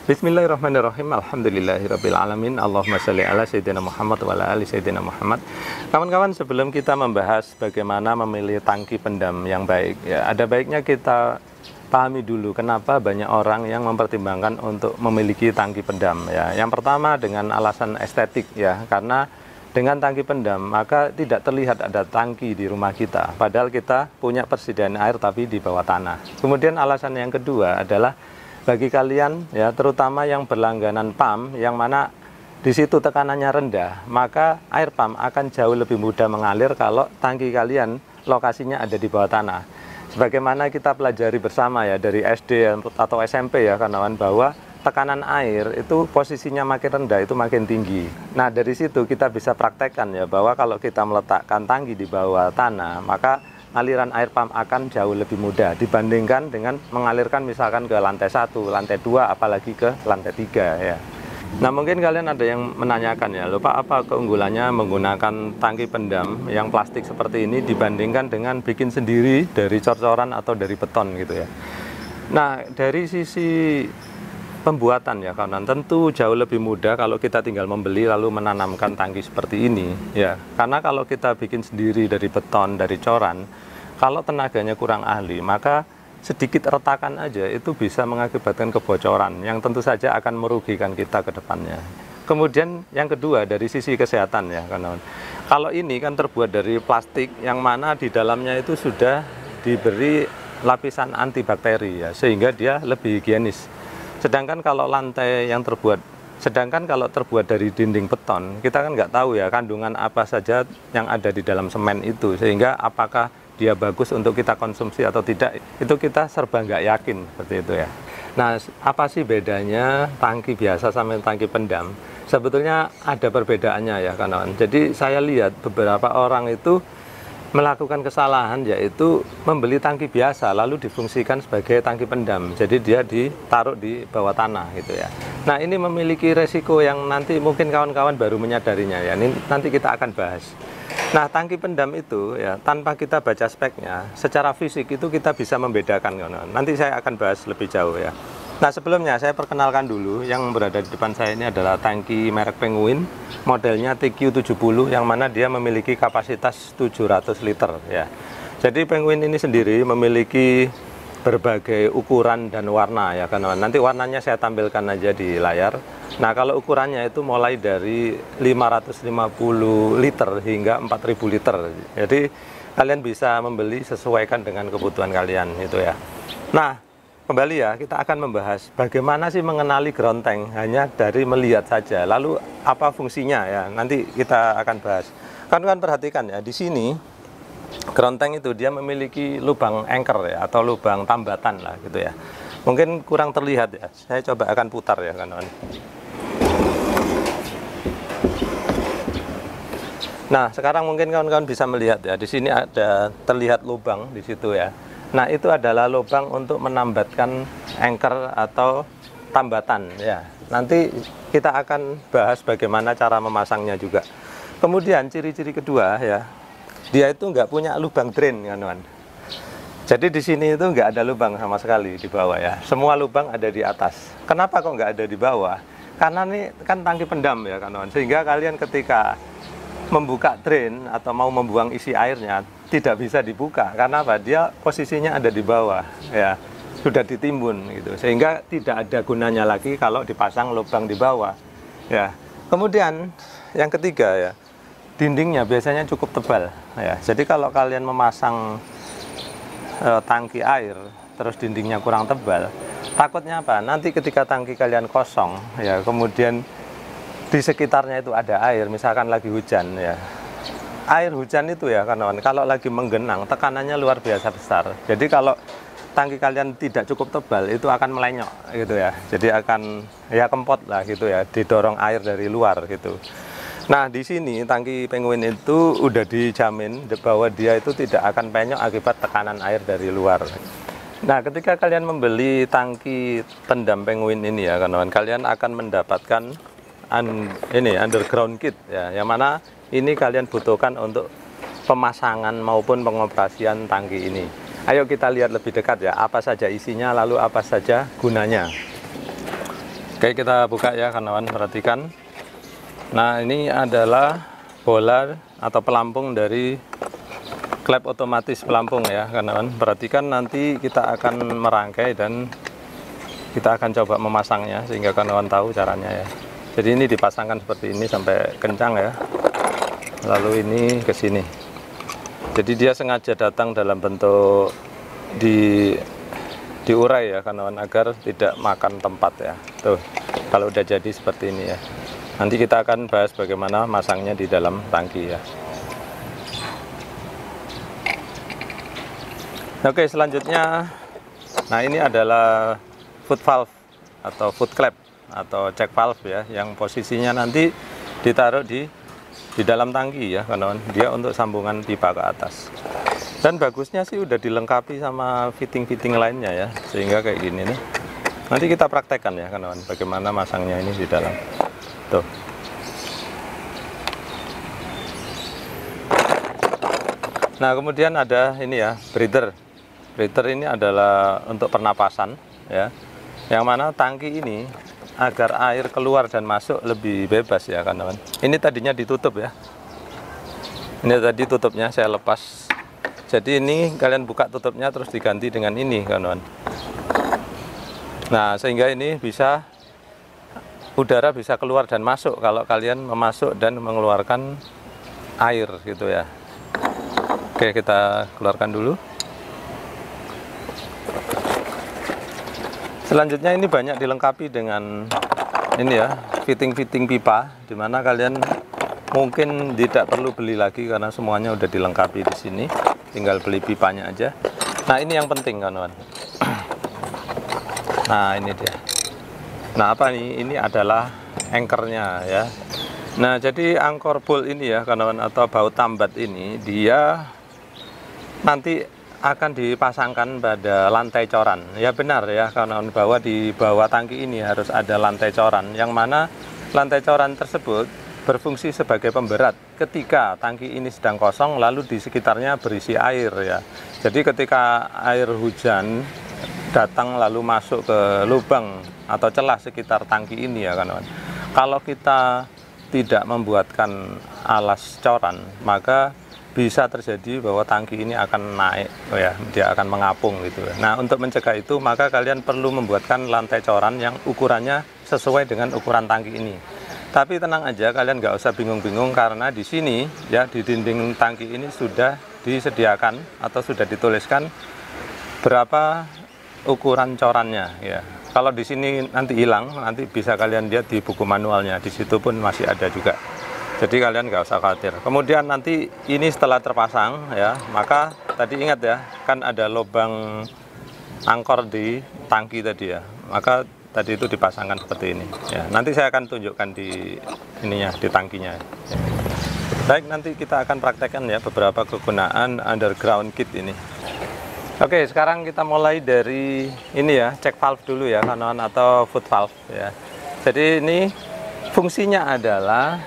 Bismillahirrahmanirrahim. Alhamdulillahirabbil alamin. Allahumma shalli ala sayyidina Muhammad wa ala ali sayyidina Muhammad. Kawan-kawan, sebelum kita membahas bagaimana memilih tangki pendam yang baik, ya, ada baiknya kita pahami dulu kenapa banyak orang yang mempertimbangkan untuk memiliki tangki pendam, ya. Yang pertama dengan alasan estetik, ya, karena dengan tangki pendam maka tidak terlihat ada tangki di rumah kita, padahal kita punya persediaan air tapi di bawah tanah. Kemudian alasan yang kedua adalah bagi kalian, ya, terutama yang berlangganan pump yang mana di situ tekanannya rendah, maka air pump akan jauh lebih mudah mengalir kalau tangki kalian lokasinya ada di bawah tanah. Sebagaimana kita pelajari bersama, ya, dari SD atau SMP, ya kawan, bahwa tekanan air itu posisinya makin rendah itu makin tinggi. Nah, dari situ kita bisa praktekkan, ya, bahwa kalau kita meletakkan tangki di bawah tanah, maka aliran air pump akan jauh lebih mudah dibandingkan dengan mengalirkan misalkan ke lantai 1, lantai 2, apalagi ke lantai 3, ya. Nah, mungkin kalian ada yang menanyakan, ya, lupa apa keunggulannya menggunakan tangki pendam yang plastik seperti ini dibandingkan dengan bikin sendiri dari cor-coran atau dari beton gitu, ya. Nah, dari sisi pembuatan, ya kawan, tentu jauh lebih mudah kalau kita tinggal membeli lalu menanamkan tangki seperti ini, ya. Karena kalau kita bikin sendiri dari beton, dari coran, kalau tenaganya kurang ahli, maka sedikit retakan aja itu bisa mengakibatkan kebocoran yang tentu saja akan merugikan kita ke depannya. Kemudian yang kedua dari sisi kesehatan, ya kawan, kalau ini kan terbuat dari plastik yang mana di dalamnya itu sudah diberi lapisan antibakteri, ya, sehingga dia lebih higienis. Sedangkan kalau terbuat dari dinding beton, kita kan nggak tahu, ya, kandungan apa saja yang ada di dalam semen itu, sehingga apakah dia bagus untuk kita konsumsi atau tidak, itu kita serba nggak yakin seperti itu, ya. Nah, apa sih bedanya tangki biasa sama tangki pendam? Sebetulnya ada perbedaannya, ya kawan. Jadi saya lihat beberapa orang itu melakukan kesalahan, yaitu membeli tangki biasa lalu difungsikan sebagai tangki pendam. Jadi dia ditaruh di bawah tanah gitu, ya. Nah, ini memiliki resiko yang nanti mungkin kawan-kawan baru menyadarinya, ya. Ini nanti kita akan bahas. Nah, tangki pendam itu, ya, tanpa kita baca speknya, secara fisik itu kita bisa membedakan, kawan. Nanti saya akan bahas lebih jauh, ya. Nah, sebelumnya saya perkenalkan dulu, yang berada di depan saya ini adalah tangki merek Penguin, modelnya TQ70, yang mana dia memiliki kapasitas 700 liter, ya. Jadi Penguin ini sendiri memiliki berbagai ukuran dan warna, ya kan. Nanti warnanya saya tampilkan aja di layar. Nah, kalau ukurannya itu mulai dari 550 liter hingga 4000 liter. Jadi kalian bisa membeli sesuaikan dengan kebutuhan kalian itu, ya. Nah, kembali, ya, kita akan membahas bagaimana sih mengenali ground tank hanya dari melihat saja. Lalu apa fungsinya, ya? Nanti kita akan bahas. Kan perhatikan, ya, di sini ground tank itu dia memiliki lubang anchor, ya, atau lubang tambatan lah gitu, ya. Mungkin kurang terlihat, ya. Saya coba akan putar, ya kawan. Nah, sekarang mungkin kawan-kawan bisa melihat, ya, di sini ada terlihat lubang di situ, ya. Nah, itu adalah lubang untuk menambatkan anchor atau tambatan, ya. Nanti kita akan bahas bagaimana cara memasangnya juga. Kemudian ciri-ciri kedua, ya, dia itu nggak punya lubang drain, kawan. Jadi di sini itu nggak ada lubang sama sekali di bawah, ya. Semua lubang ada di atas. Kenapa kok nggak ada di bawah? Karena ini kan tangki pendam, ya kawan. Sehingga kalian ketika membuka drain atau mau membuang isi airnya tidak bisa dibuka. Karena apa? Dia posisinya ada di bawah, ya, sudah ditimbun gitu, sehingga tidak ada gunanya lagi kalau dipasang lubang di bawah, ya. Kemudian yang ketiga, ya, dindingnya biasanya cukup tebal, ya. Jadi kalau kalian memasang tangki air terus dindingnya kurang tebal, takutnya apa? Nanti ketika tangki kalian kosong, ya, kemudian di sekitarnya itu ada air, misalkan lagi hujan, ya. Air hujan itu, ya kawan, kalau lagi menggenang tekanannya luar biasa besar. Jadi kalau tangki kalian tidak cukup tebal itu akan melenyok gitu, ya. Jadi akan, ya, kempot lah gitu, ya, didorong air dari luar gitu. Nah, di sini tangki Penguin itu udah dijamin bahwa dia itu tidak akan penyok akibat tekanan air dari luar. Nah, ketika kalian membeli tangki pendam Penguin ini, ya kawan, kalian akan mendapatkan ini underground kit, ya, yang mana ini kalian butuhkan untuk pemasangan maupun pengoperasian tangki ini. Ayo kita lihat lebih dekat, ya, apa saja isinya lalu apa saja gunanya. Oke, kita buka ya kawan-kawan, perhatikan. Nah, ini adalah bola atau pelampung dari klep otomatis pelampung ya kawan-kawan. Perhatikan, nanti kita akan merangkai dan kita akan coba memasangnya sehingga kawan-kawan tahu caranya ya. Jadi ini dipasangkan seperti ini sampai kencang ya. Lalu ini ke sini. Jadi dia sengaja datang dalam bentuk diurai ya kawan-kawan, agar tidak makan tempat ya. Tuh, kalau udah jadi seperti ini ya. Nanti kita akan bahas bagaimana masangnya di dalam tangki ya. Oke, selanjutnya, nah ini adalah foot valve atau foot clamp atau check valve ya, yang posisinya nanti ditaruh di dalam tangki ya kawan-kawan. Dia untuk sambungan pipa ke atas. Dan bagusnya sih udah dilengkapi sama fitting-fitting lainnya ya, sehingga kayak gini nih. Nanti kita praktekkan ya kawan-kawan, bagaimana masangnya ini di dalam. Tuh. Nah, kemudian ada ini ya, breather. Breather ini adalah untuk pernapasan ya. Yang mana tangki ini agar air keluar dan masuk lebih bebas ya kawan-kawan. Ini tadinya ditutup ya. Ini tadi tutupnya saya lepas. Jadi ini kalian buka tutupnya terus diganti dengan ini kawan-kawan. Nah, sehingga ini bisa udara bisa keluar dan masuk kalau kalian memasuk dan mengeluarkan air gitu ya. Oke, kita keluarkan dulu. Selanjutnya ini banyak dilengkapi dengan ini ya, fitting-fitting pipa, dimana kalian mungkin tidak perlu beli lagi karena semuanya udah dilengkapi di sini. Tinggal beli pipanya aja. Nah, ini yang penting kawan-kawan. Nah, ini dia. Nah, apa nih? Ini adalah anchornya ya. Nah, jadi angkor bolt ini ya kawan-kawan, atau baut tambat ini, dia nanti akan dipasangkan pada lantai coran. Ya benar ya kawan-kawan, bahwa di bawah tangki ini harus ada lantai coran, yang mana lantai coran tersebut berfungsi sebagai pemberat ketika tangki ini sedang kosong lalu di sekitarnya berisi air ya. Jadi ketika air hujan datang lalu masuk ke lubang atau celah sekitar tangki ini ya kawan-kawan. Kalau kita tidak membuatkan alas coran, maka bisa terjadi bahwa tangki ini akan naik ya, dia akan mengapung gitu ya. Nah, untuk mencegah itu maka kalian perlu membuatkan lantai coran yang ukurannya sesuai dengan ukuran tangki ini. Tapi tenang aja, kalian nggak usah bingung-bingung karena di sini ya, di dinding tangki ini sudah disediakan atau sudah dituliskan berapa ukuran corannya ya. Kalau di sini nanti hilang, nanti bisa kalian lihat di buku manualnya, di situ pun masih ada juga. Jadi kalian nggak usah khawatir. Kemudian nanti ini setelah terpasang ya, maka tadi ingat ya, kan ada lubang angkor di tangki tadi ya. Maka tadi itu dipasangkan seperti ini ya. Nanti saya akan tunjukkan di ininya, di tangkinya ya. Baik, nanti kita akan praktekkan ya beberapa kegunaan underground kit ini. Oke, sekarang kita mulai dari ini ya, check valve dulu ya kawan-kawan, atau foot valve ya. Jadi ini fungsinya adalah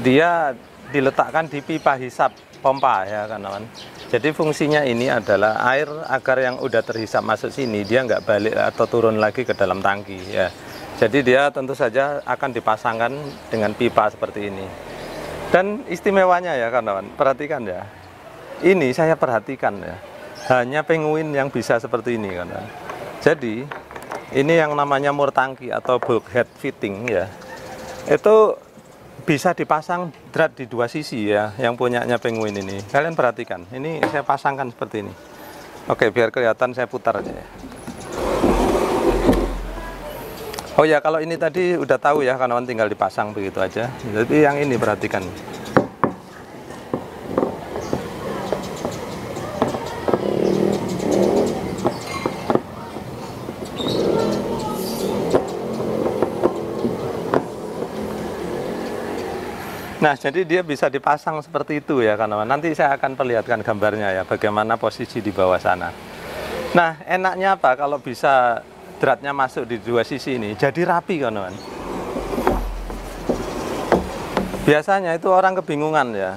dia diletakkan di pipa hisap pompa ya kawan-kawan. Jadi fungsinya ini adalah air agar yang udah terhisap masuk sini dia nggak balik atau turun lagi ke dalam tangki ya. Jadi dia tentu saja akan dipasangkan dengan pipa seperti ini. Dan istimewanya ya kawan-kawan, perhatikan ya. Ini saya perhatikan ya, hanya penguin yang bisa seperti ini kawan-kawan. Jadi ini yang namanya mur tangki atau bulkhead fitting ya. Itu bisa dipasang drat di dua sisi ya, yang punyanya penguin ini. Kalian perhatikan, ini saya pasangkan seperti ini. Oke, biar kelihatan saya putar aja ya. Oh ya, kalau ini tadi udah tahu ya, kawan-kawan, tinggal dipasang begitu aja. Jadi yang ini perhatikan. Nah, jadi dia bisa dipasang seperti itu ya kawan-kawan. Nanti saya akan perlihatkan gambarnya ya, bagaimana posisi di bawah sana. Nah, enaknya apa kalau bisa dratnya masuk di dua sisi ini, jadi rapi kawan-kawan. Biasanya itu orang kebingungan ya,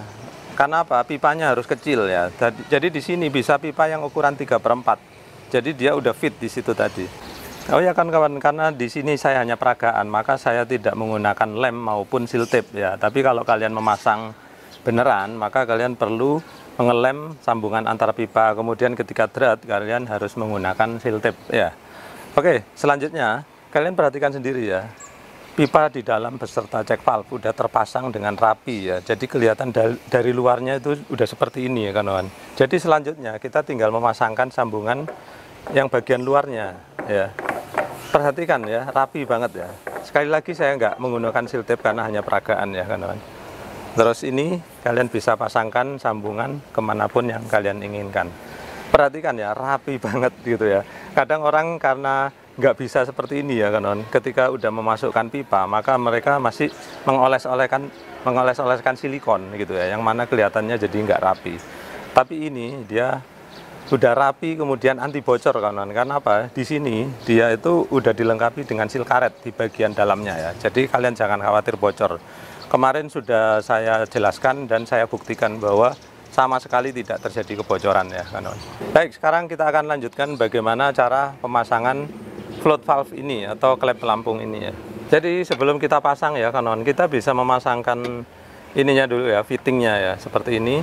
karena apa? Pipanya harus kecil ya. Jadi di sini bisa pipa yang ukuran 3/4. Jadi dia udah fit di situ tadi. Oh ya kawan-kawan, karena di sini saya hanya peragaan, maka saya tidak menggunakan lem maupun seal tape ya. Tapi kalau kalian memasang beneran, maka kalian perlu mengelem sambungan antara pipa. Kemudian ketika drat, kalian harus menggunakan seal tape ya. Oke, selanjutnya kalian perhatikan sendiri ya. Pipa di dalam beserta cek valve udah terpasang dengan rapi ya. Jadi kelihatan dari luarnya itu udah seperti ini ya kawan. Jadi selanjutnya kita tinggal memasangkan sambungan yang bagian luarnya ya. Perhatikan ya, rapi banget ya. Sekali lagi saya nggak menggunakan seal tape karena hanya peragaan ya kawan. Terus ini kalian bisa pasangkan sambungan kemanapun yang kalian inginkan. Perhatikan ya, rapi banget gitu ya. Kadang orang karena nggak bisa seperti ini ya kawan. Ketika udah memasukkan pipa, maka mereka masih mengoles-oleskan silikon gitu ya, yang mana kelihatannya jadi nggak rapi. Tapi ini dia sudah rapi, kemudian anti bocor kawan. Karena apa? Di sini dia itu udah dilengkapi dengan seal karet di bagian dalamnya ya. Jadi kalian jangan khawatir bocor. Kemarin sudah saya jelaskan dan saya buktikan bahwa sama sekali tidak terjadi kebocoran ya kawan. Baik, sekarang kita akan lanjutkan bagaimana cara pemasangan float valve ini atau klep pelampung ini ya. Jadi sebelum kita pasang ya kawan, kita bisa memasangkan ininya dulu ya, fittingnya ya, seperti ini.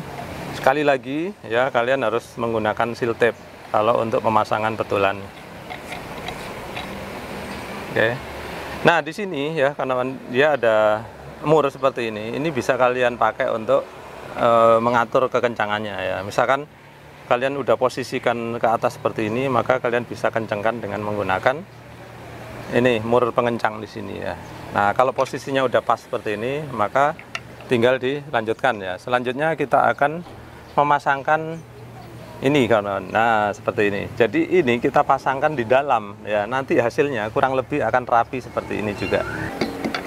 Sekali lagi ya, kalian harus menggunakan seal tape kalau untuk pemasangan betulan. Oke. Nah, di sini ya, karena dia ada mur seperti ini bisa kalian pakai untuk mengatur kekencangannya ya. Misalkan kalian udah posisikan ke atas seperti ini, maka kalian bisa kencangkan dengan menggunakan ini mur pengencang di sini ya. Nah, kalau posisinya udah pas seperti ini, maka tinggal dilanjutkan ya. Selanjutnya kita akan memasangkan ini kawan. Nah, seperti ini. Jadi ini kita pasangkan di dalam ya. Nanti hasilnya kurang lebih akan rapi seperti ini juga.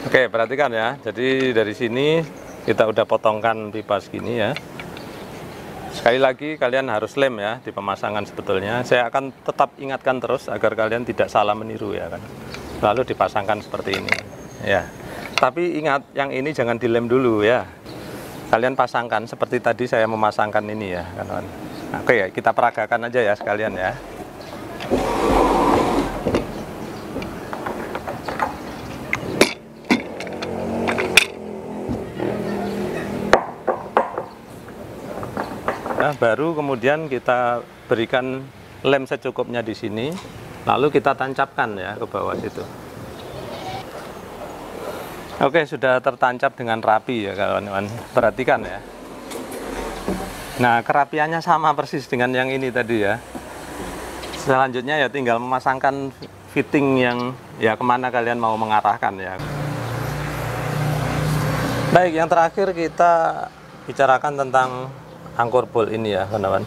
Oke, perhatikan ya. Jadi dari sini kita udah potongkan pipa segini ya. Sekali lagi kalian harus lem ya di pemasangan sebetulnya. Saya akan tetap ingatkan terus agar kalian tidak salah meniru ya kan. Lalu dipasangkan seperti ini ya. Tapi ingat, yang ini jangan dilem dulu ya. Kalian pasangkan seperti tadi saya memasangkan ini ya kawan. Oke ya, kita peragakan aja ya sekalian ya. Nah, baru kemudian kita berikan lem secukupnya di sini, lalu kita tancapkan ya ke bawah situ. Oke, sudah tertancap dengan rapi ya kawan-kawan. Perhatikan ya. Nah, kerapiannya sama persis dengan yang ini tadi ya. Selanjutnya ya tinggal memasangkan fitting yang ya kemana kalian mau mengarahkan ya. Baik, yang terakhir kita bicarakan tentang angkor bolt ini ya kawan-kawan.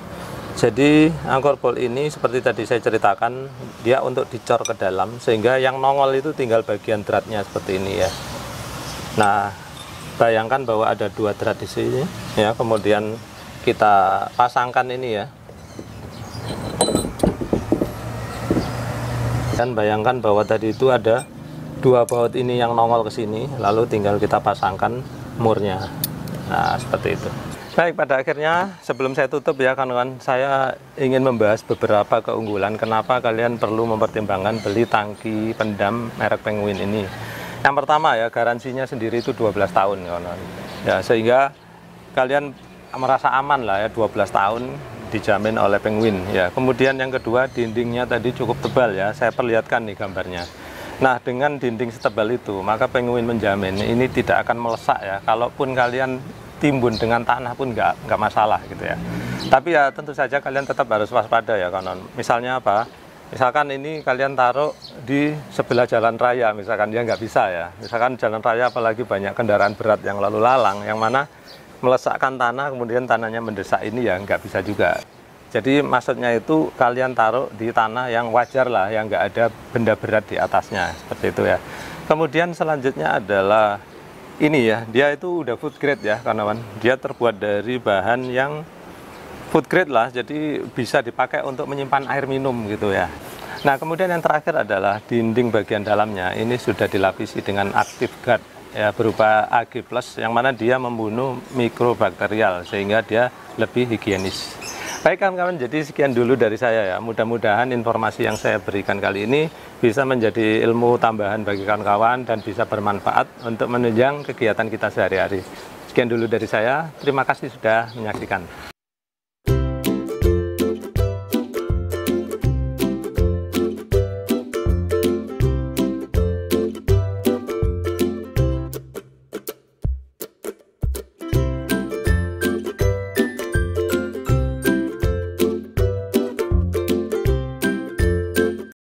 Jadi angkor bolt ini seperti tadi saya ceritakan, dia untuk dicor ke dalam sehingga yang nongol itu tinggal bagian dratnya seperti ini ya. Nah, bayangkan bahwa ada 2 drat di sini ya, kemudian kita pasangkan ini ya. Dan bayangkan bahwa tadi itu ada 2 baut ini yang nongol ke sini, lalu tinggal kita pasangkan murnya. Nah, seperti itu. Baik, pada akhirnya sebelum saya tutup ya kawan-kawan, saya ingin membahas beberapa keunggulan kenapa kalian perlu mempertimbangkan beli tangki pendam merek Penguin ini. Yang pertama ya, garansinya sendiri itu 12 tahun kawan-kawan. Ya, sehingga kalian merasa aman lah ya, 12 tahun dijamin oleh Penguin ya. Kemudian yang kedua, dindingnya tadi cukup tebal ya, saya perlihatkan nih gambarnya. Nah, dengan dinding setebal itu, maka Penguin menjamin ini tidak akan melesak ya. Kalaupun kalian timbun dengan tanah pun nggak masalah gitu ya. Tapi ya tentu saja kalian tetap harus waspada ya kawan. Misalnya apa? Misalkan ini kalian taruh di sebelah jalan raya, misalkan ya nggak bisa ya. Misalkan jalan raya apalagi banyak kendaraan berat yang lalu lalang, yang mana melesakkan tanah, kemudian tanahnya mendesak ini ya nggak bisa juga. Jadi maksudnya itu kalian taruh di tanah yang wajar lah, yang nggak ada benda berat di atasnya, seperti itu ya. Kemudian selanjutnya adalah ini ya, dia itu udah food grade ya kawan-kawan. Dia terbuat dari bahan yang food grade lah, jadi bisa dipakai untuk menyimpan air minum gitu ya. Nah, kemudian yang terakhir adalah dinding bagian dalamnya ini sudah dilapisi dengan active guard ya, berupa Ag+, yang mana dia membunuh mikrobakterial sehingga dia lebih higienis. Baik kawan-kawan, jadi sekian dulu dari saya ya. Mudah-mudahan informasi yang saya berikan kali ini bisa menjadi ilmu tambahan bagi kawan-kawan dan bisa bermanfaat untuk menunjang kegiatan kita sehari-hari. Sekian dulu dari saya. Terima kasih sudah menyaksikan.